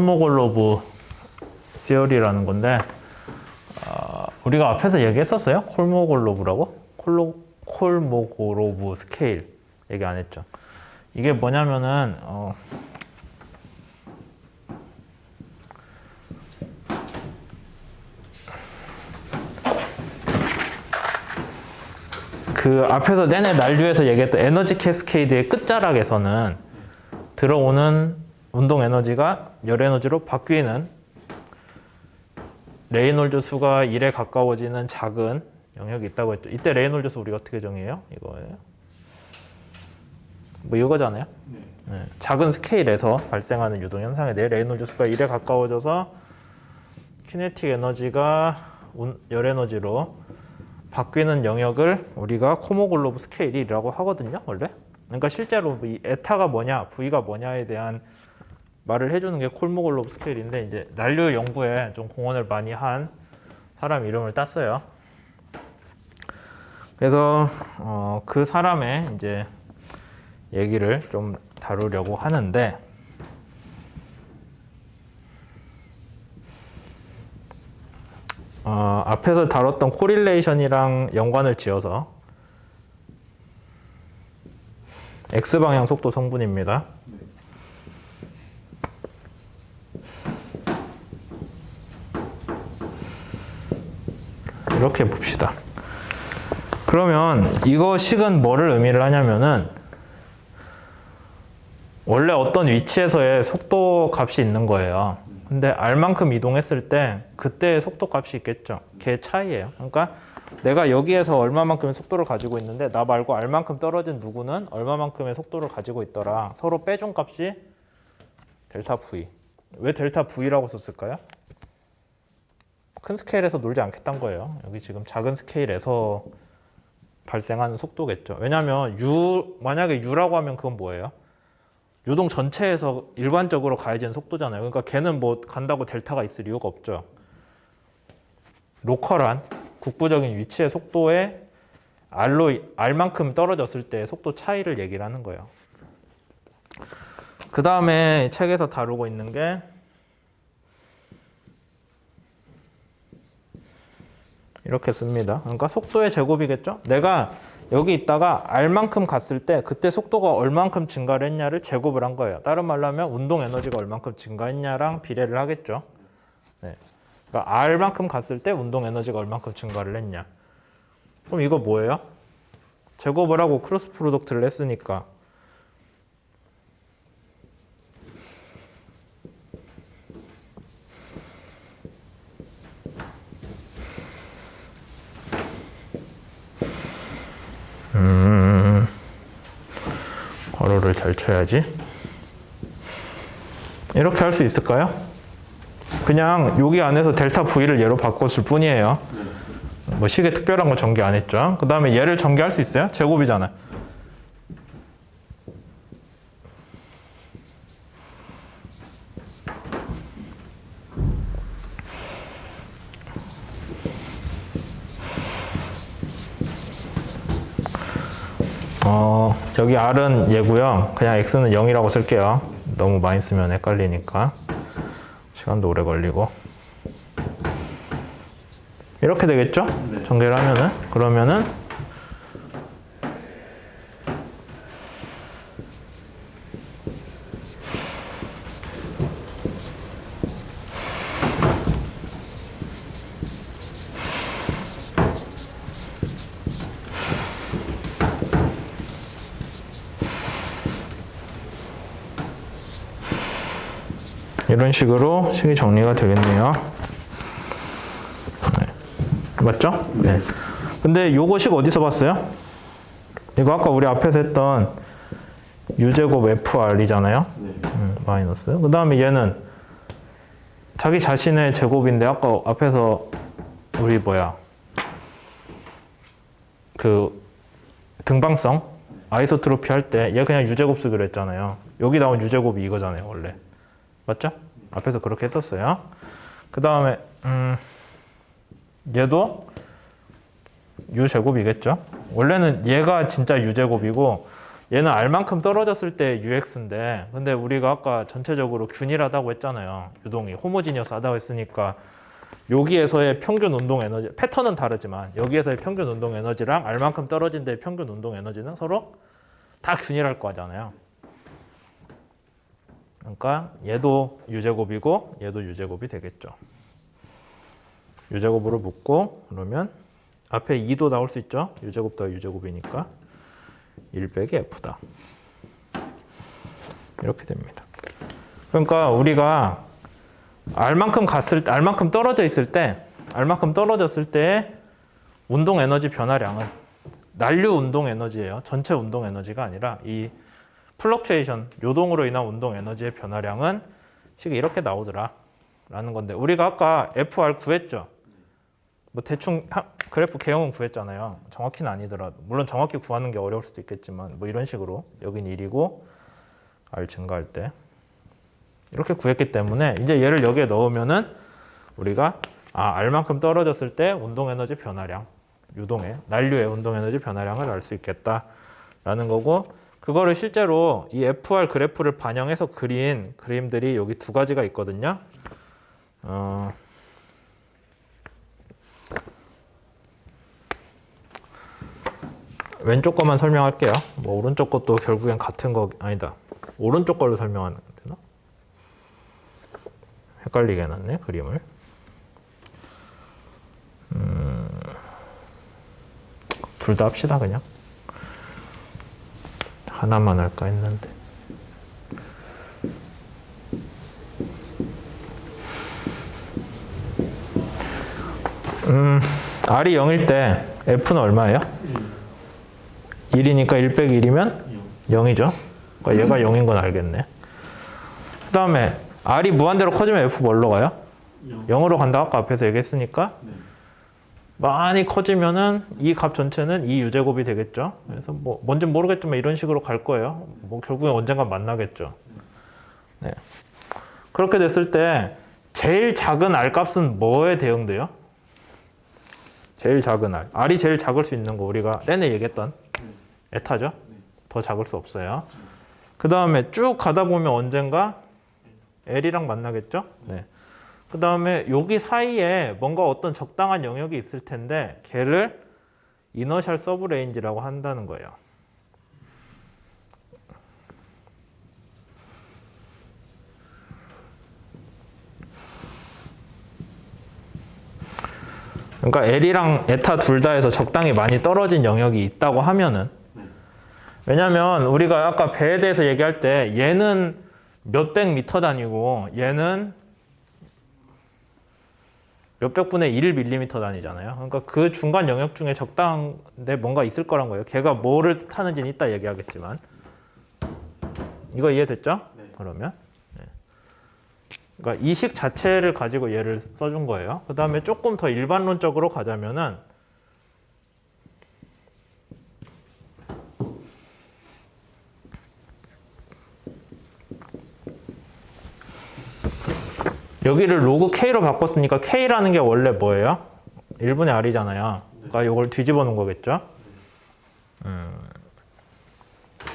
콜모골로브 시어리라는 건데 우리가 앞에서 얘기했었어요? 콜모골로브라고? 콜모고로브 스케일 얘기 안 했죠. 이게 뭐냐면은 그 앞에서 내내 난류에서 얘기했던 에너지 캐스케이드의 끝자락에서는 들어오는 운동 에너지가 열 에너지로 바뀌는 레이놀즈 수가 1에 가까워지는 작은 영역이 있다고 했죠. 이때 레이놀즈 수 우리가 어떻게 정해요? 이거예요. 뭐 이거잖아요. 네. 작은 스케일에서 발생하는 유동 현상에 대해 레이놀즈 수가 1에 가까워져서 키네틱 에너지가 열 에너지로 바뀌는 영역을 우리가 코모글로브 스케일이라고 하거든요, 원래. 그러니까 실제로 이 에타가 뭐냐, V가 뭐냐에 대한 말을 해주는 게 콜모글로브 스케일인데, 이제 난류 연구에 좀 공헌을 많이 한 사람 이름을 땄어요. 그래서 그 사람의 이제 얘기를 좀 다루려고 하는데, 앞에서 다뤘던 코릴레이션이랑 연관을 지어서 X방향 속도 성분입니다. 이렇게 봅시다. 그러면 이거식은 뭐를 의미를 하냐면은 원래 어떤 위치에서의 속도 값이 있는 거예요. 근데 R만큼 이동했을 때 그때의 속도 값이 있겠죠. 걔 차이예요. 그러니까 내가 여기에서 얼마만큼의 속도를 가지고 있는데 나 말고 R만큼 떨어진 누구는 얼마만큼의 속도를 가지고 있더라. 서로 빼준 값이 델타 V. 왜 델타 V라고 썼을까요? 큰 스케일에서 놀지 않겠다는 거예요. 여기 지금 작은 스케일에서 발생하는 속도겠죠. 왜냐하면 만약에 U라고 하면 그건 뭐예요? 유동 전체에서 일반적으로 가해지는 속도잖아요. 그러니까 걔는 뭐 간다고 델타가 있을 이유가 없죠. 로컬한 국부적인 위치의 속도에 R만큼 떨어졌을 때 속도 차이를 얘기를 하는 거예요. 그 다음에 책에서 다루고 있는 게 이렇게 씁니다. 그러니까 속도의 제곱이겠죠? 내가 여기 있다가 R만큼 갔을 때 그때 속도가 얼만큼 증가를 했냐를 제곱을 한 거예요. 다른 말로 하면 운동 에너지가 얼만큼 증가했냐랑 비례를 하겠죠. 네. 그러니까 R만큼 갔을 때 운동 에너지가 얼만큼 증가를 했냐. 그럼 이거 뭐예요? 제곱을 하고 크로스 프로덕트를 했으니까 괄호를 잘 쳐야지. 이렇게 할 수 있을까요? 그냥 여기 안에서 델타 V를 얘로 바꿨을 뿐이에요. 뭐 식에 특별한 거 전개 안 했죠. 그 다음에 얘를 전개할 수 있어요? 제곱이잖아요. 여기 R은 얘고요. 그냥 X는 0이라고 쓸게요. 너무 많이 쓰면 헷갈리니까. 시간도 오래 걸리고. 이렇게 되겠죠? 네. 전개를 하면은. 그러면은 이런 식으로 식이 정리가 되겠네요. 네. 맞죠? 네. 근데 요거 식 어디서 봤어요? 이거 아까 우리 앞에서 했던 U제곱 FR이잖아요. 마이너스. 그 다음에 얘는 자기 자신의 제곱인데 아까 앞에서 우리 그 등방성 아이소트로피 할 때 얘 그냥 U제곱 쓰기로 했잖아요. 여기 나온 U제곱이 이거잖아요, 원래. 맞죠? 앞에서 그렇게 했었어요. 그 다음에 얘도 U제곱이겠죠? 원래는 얘가 진짜 U제곱이고 얘는 R만큼 떨어졌을 때 UX인데, 근데 우리가 아까 전체적으로 균일하다고 했잖아요. 유동이 호모지니어스하다고 했으니까 여기에서의 평균 운동 에너지, 패턴은 다르지만 여기에서의 평균 운동 에너지랑 R만큼 떨어진 데의 평균 운동 에너지는 서로 다 균일할 거잖아요. 그러니까 얘도 U제곱이고 얘도 U제곱이 되겠죠. U제곱으로 묶고 그러면 앞에 2도 나올 수 있죠. U제곱 더 U제곱이니까 1 빼기 F다. 이렇게 됩니다. 그러니까 우리가 R만큼 떨어져 있을 때, R만큼 떨어졌을 때 운동 에너지 변화량은 난류 운동 에너지예요. 전체 운동 에너지가 아니라 이 플럭추에이션, 요동으로 인한 운동 에너지의 변화량은 식이 이렇게 나오더라 라는 건데, 우리가 아까 FR 구했죠. 뭐 대충 그래프 개형은 구했잖아요. 정확히는 아니더라도, 물론 정확히 구하는 게 어려울 수도 있겠지만 뭐 이런 식으로 여긴 1이고 R 증가할 때 이렇게 구했기 때문에 이제 얘를 여기에 넣으면은 우리가 R만큼 떨어졌을 때 운동 에너지 변화량, 유동의 난류의 운동 에너지 변화량을 알 수 있겠다라는 거고, 그거를 실제로 이 FR 그래프를 반영해서 그린 그림들이 여기 두 가지가 있거든요. 왼쪽 것만 설명할게요. 뭐 오른쪽 것도 결국엔 같은 거 아니다. 오른쪽 걸로 설명하는 되나? 헷갈리게 해놨네 그림을. 둘 다 합시다 그냥. 하나만 할까 했는데. R이 0일 때 F는 얼마예요? 1이니까 1 빼기 1이면 0이죠. 그러니까 얘가 0인 건 알겠네. 그 다음에 R이 무한대로 커지면 F 뭘로 가요? 0으로 간다고 아까 앞에서 얘기했으니까 많이 커지면은 이 값 전체는 2U제곱이 되겠죠. 그래서 뭐 뭔지 모르겠지만 이런 식으로 갈 거예요. 뭐 결국엔 언젠가 만나겠죠. 네. 그렇게 됐을 때 제일 작은 R 값은 뭐에 대응돼요? 제일 작은 R. R이 제일 작을 수 있는 거 우리가 내내 얘기했던 에타죠. 더 작을 수 없어요. 그 다음에 쭉 가다 보면 언젠가 L이랑 만나겠죠. 네. 그 다음에 여기 사이에 뭔가 어떤 적당한 영역이 있을 텐데 걔를 이너셜 서브 레인지라고 한다는 거예요. 그러니까 L이랑 에타 둘 다 해서 적당히 많이 떨어진 영역이 있다고 하면은, 왜냐면 우리가 아까 배에 대해서 얘기할 때 얘는 몇백 미터 단위고 얘는 몇백 분의 1 밀리미터 단위잖아요. 그러니까 그 중간 영역 중에 적당한데 뭔가 있을 거란 거예요. 걔가 뭐를 뜻하는지는 이따 얘기하겠지만. 이거 이해됐죠? 네. 그러면 네. 그러니까 이 식 자체를 가지고 얘를 써준 거예요. 그 다음에 조금 더 일반론적으로 가자면은 여기를 로그 K로 바꿨으니까 K라는 게 원래 뭐예요? 1분의 R이잖아요. 그러니까 이걸 뒤집어 놓은 거겠죠?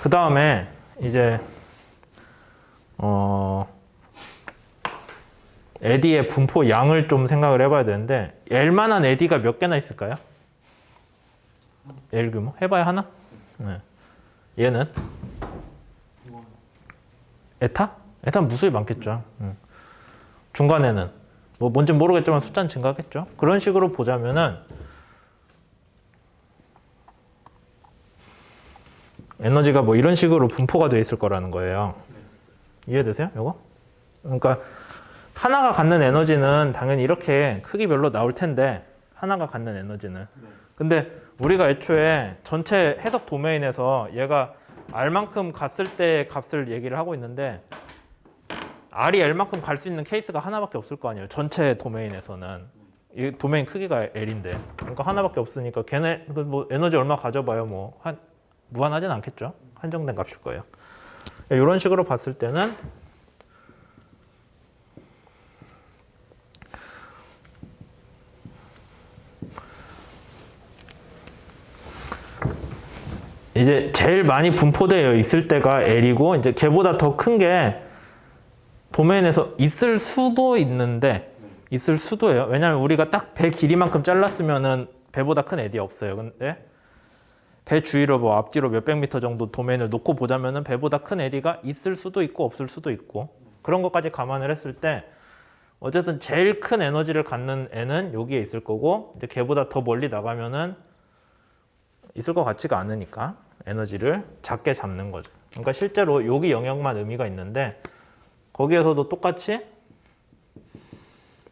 그 다음에 이제 에디의 분포 양을 좀 생각을 해봐야 되는데, L만한 에디가 몇 개나 있을까요? L 규모? 해봐야 하나? 네. 얘는? 에타? 에타는 무수히 많겠죠. 중간에는 뭐 뭔지 모르겠지만 숫자는 증가하겠죠. 그런 식으로 보자면은 에너지가 뭐 이런 식으로 분포가 되어 있을 거라는 거예요. 이해되세요? 이거? 그러니까 하나가 갖는 에너지는 당연히 이렇게 크기별로 나올 텐데, 하나가 갖는 에너지는. 근데 우리가 애초에 전체 해석 도메인에서 얘가 R만큼 갔을 때의 값을 얘기를 하고 있는데, R이 L만큼 갈 수 있는 케이스가 하나밖에 없을 거 아니에요. 전체 도메인에서는. 이 도메인 크기가 L인데. 그러니까 하나밖에 없으니까 걔네 뭐 에너지 얼마 가져봐요. 뭐 무한하진 않겠죠. 한정된 값일 거예요. 이런 식으로 봤을 때는 이제 제일 많이 분포되어 있을 때가 L이고 이제 걔보다 더 큰 게 도메인에서 있을 수도 있는데 있을 수도예요. 왜냐하면 우리가 딱 배 길이만큼 잘랐으면은 배보다 큰 애디 없어요. 근데 배 주위로 뭐 앞뒤로 몇백 미터 정도 도메인을 놓고 보자면은 배보다 큰 애디가 있을 수도 있고 없을 수도 있고 그런 것까지 감안을 했을 때 어쨌든 제일 큰 에너지를 갖는 애는 여기에 있을 거고 이제 걔보다 더 멀리 나가면은 있을 것 같지가 않으니까 에너지를 작게 잡는 거죠. 그러니까 실제로 여기 영역만 의미가 있는데 거기에서도 똑같이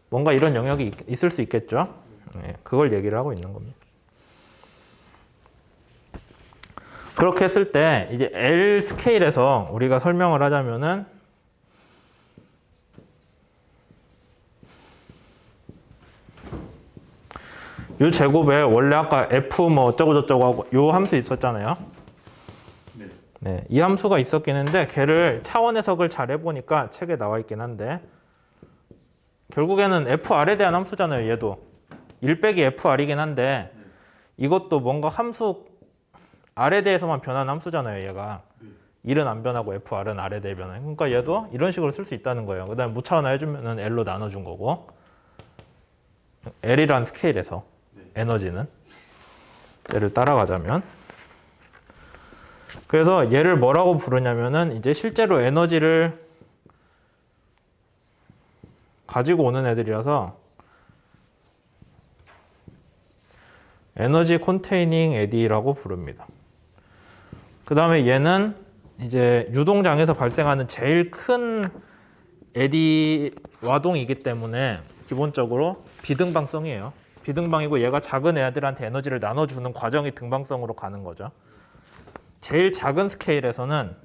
뭔가 이런 영역이 있을 수 있겠죠. 네, 그걸 얘기를 하고 있는 겁니다. 그렇게 했을 때 이제 L 스케일에서 우리가 설명을 하자면은 이 제곱에 원래 아까 F 뭐 어쩌고 저쩌고 하고 요 함수 있었잖아요. 네, 이 함수가 있었긴 한데 걔를 차원 해석을 잘 해보니까 책에 나와 있긴 한데 결국에는 FR에 대한 함수잖아요. 얘도 1 빼기 FR이긴 한데 이것도 뭔가 함수 R에 대해서만 변한 함수잖아요. 얘가 1은 안 변하고 FR은 R에 대해 변해. 그러니까 얘도 이런 식으로 쓸 수 있다는 거예요. 그 다음에 무차원화 해주면 L로 나눠준 거고 L이란 스케일에서 에너지는 얘를 따라가자면 그래서 얘를 뭐라고 부르냐면은 이제 실제로 에너지를 가지고 오는 애들이라서 에너지 컨테이닝 에디라고 부릅니다. 그 다음에 얘는 이제 유동장에서 발생하는 제일 큰 에디 와동이기 때문에 기본적으로 비등방성이에요. 비등방이고 얘가 작은 애들한테 에너지를 나눠주는 과정이 등방성으로 가는 거죠. 제일 작은 스케일에서는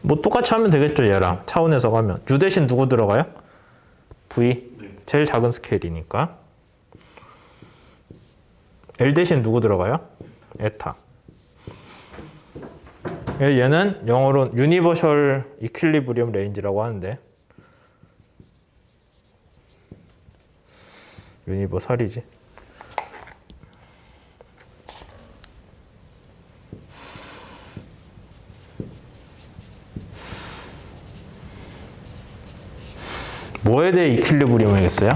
뭐 똑같이 하면 되겠죠. 얘랑 차원에서 가면 U 대신 누구 들어가요? V. 제일 작은 스케일이니까. L 대신 누구 들어가요? 에타. 얘는 영어로 유니버셜 이퀄리브리엄 레인지라고 하는데 유니버설이지. 뭐에 대해 이퀄리브리엄이겠어요?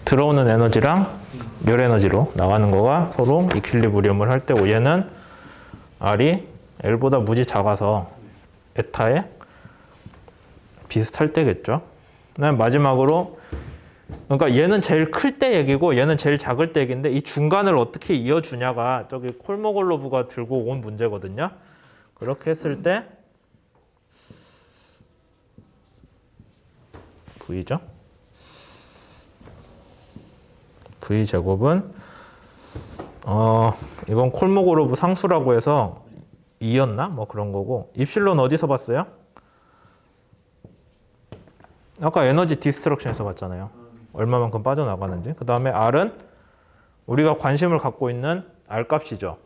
들어오는 에너지랑 열 에너지로 나가는 거가 서로 이퀄리브리엄을 할 때고 얘는 R이 L보다 무지 작아서 에타에 비슷할 때겠죠. 그다음에 마지막으로 그러니까 얘는 제일 클 때 얘기고 얘는 제일 작을 때 얘기인데 이 중간을 어떻게 이어주냐가 저기 콜모골로브가 들고 온 문제거든요. 그렇게 했을 때 V죠. V 제곱은 이건 콜모골로브 상수라고 해서 2였나? 뭐 그런 거고 입실론 어디서 봤어요? 아까 에너지 디스트럭션에서 봤잖아요. 얼마만큼 빠져나가는지. 그 다음에 R은 우리가 관심을 갖고 있는 R 값이죠.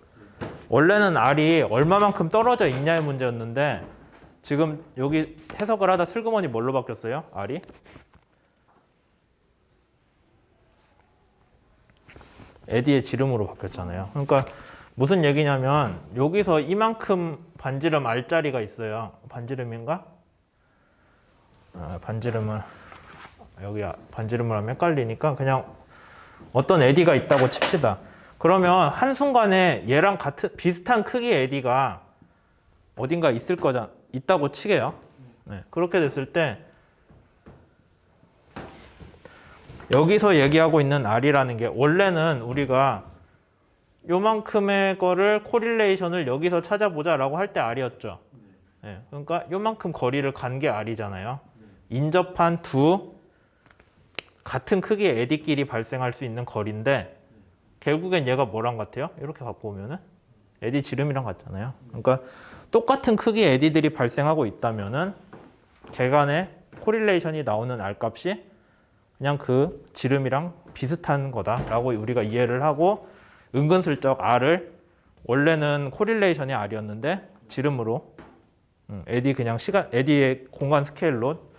원래는 R이 얼마만큼 떨어져 있냐의 문제였는데 지금 여기 해석을 하다 슬그머니 뭘로 바뀌었어요? R이? 에디의 지름으로 바뀌었잖아요. 그러니까 무슨 얘기냐면 여기서 이만큼 반지름 R자리가 있어요. 반지름인가? 반지름을 여기 반지름을 하면 헷갈리니까 그냥 어떤 에디가 있다고 칩시다. 그러면 한순간에 얘랑 같은 비슷한 크기의 에디가 어딘가 있을 거잖아. 있다고 치게요. 네, 그렇게 됐을 때 여기서 얘기하고 있는 R이라는 게 원래는 우리가 요만큼의 거를 코릴레이션을 여기서 찾아보자라고 할 때 R이었죠. 네, 그러니까 요만큼 거리를 간 게 R이잖아요. 인접한 두 같은 크기의 에디끼리 발생할 수 있는 거리인데 결국엔 얘가 뭐랑 같아요? 이렇게 갖고 오면은 에디 지름이랑 같잖아요. 그러니까 똑같은 크기의 에디들이 발생하고 있다면은 걔간의 코릴레이션이 나오는 R 값이 그냥 그 지름이랑 비슷한 거다라고 우리가 이해를 하고 은근슬쩍 R을 원래는 코릴레이션이 R이었는데 지름으로 그냥 에디의 공간 스케일로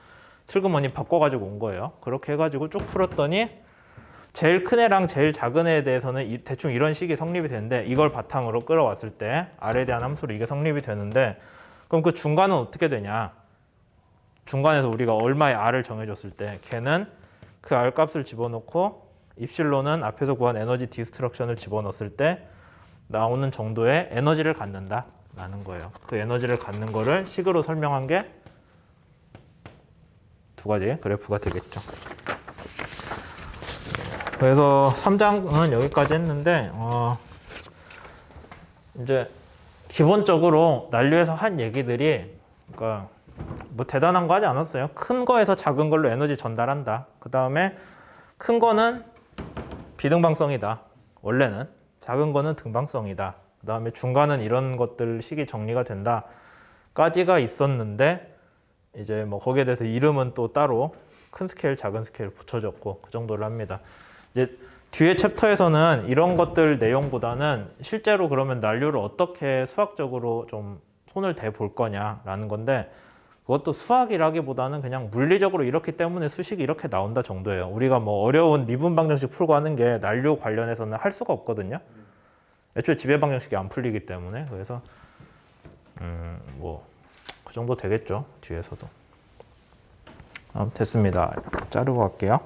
슬그머니 바꿔가지고 온 거예요. 그렇게 해가지고 쭉 풀었더니 제일 큰 애랑 제일 작은 애에 대해서는 대충 이런 식이 성립이 되는데 이걸 바탕으로 끌어왔을 때 R에 대한 함수로 이게 성립이 되는데 그럼 그 중간은 어떻게 되냐? 중간에서 우리가 얼마의 R을 정해줬을 때 걔는 그 R 값을 집어넣고 입실론은 앞에서 구한 에너지 디스트럭션을 집어넣었을 때 나오는 정도의 에너지를 갖는다 라는 거예요. 그 에너지를 갖는 거를 식으로 설명한 게 두 가지 그래프가 되겠죠. 그래서 3장은 여기까지 했는데 이제 기본적으로 난류에서 한 얘기들이 그러니까 뭐 대단한 거 하지 않았어요. 큰 거에서 작은 걸로 에너지 전달한다. 그 다음에 큰 거는 비등방성이다. 원래는 작은 거는 등방성이다. 그 다음에 중간은 이런 것들 식이 정리가 된다. 까지가 있었는데 이제 뭐 거기에 대해서 이름은 또 따로 큰 스케일, 작은 스케일 붙여줬고 그 정도를 합니다. 이제 뒤에 챕터에서는 이런 것들 내용보다는 실제로 그러면 난류를 어떻게 수학적으로 좀 손을 대 볼 거냐라는 건데 그것도 수학이라기보다는 그냥 물리적으로 이렇기 때문에 수식이 이렇게 나온다 정도예요. 우리가 뭐 어려운 미분 방정식 풀고 하는 게 난류 관련해서는 할 수가 없거든요. 애초에 지배 방정식이 안 풀리기 때문에 그래서 뭐 그 정도 되겠죠. 뒤에서도. 됐습니다. 자르고 갈게요.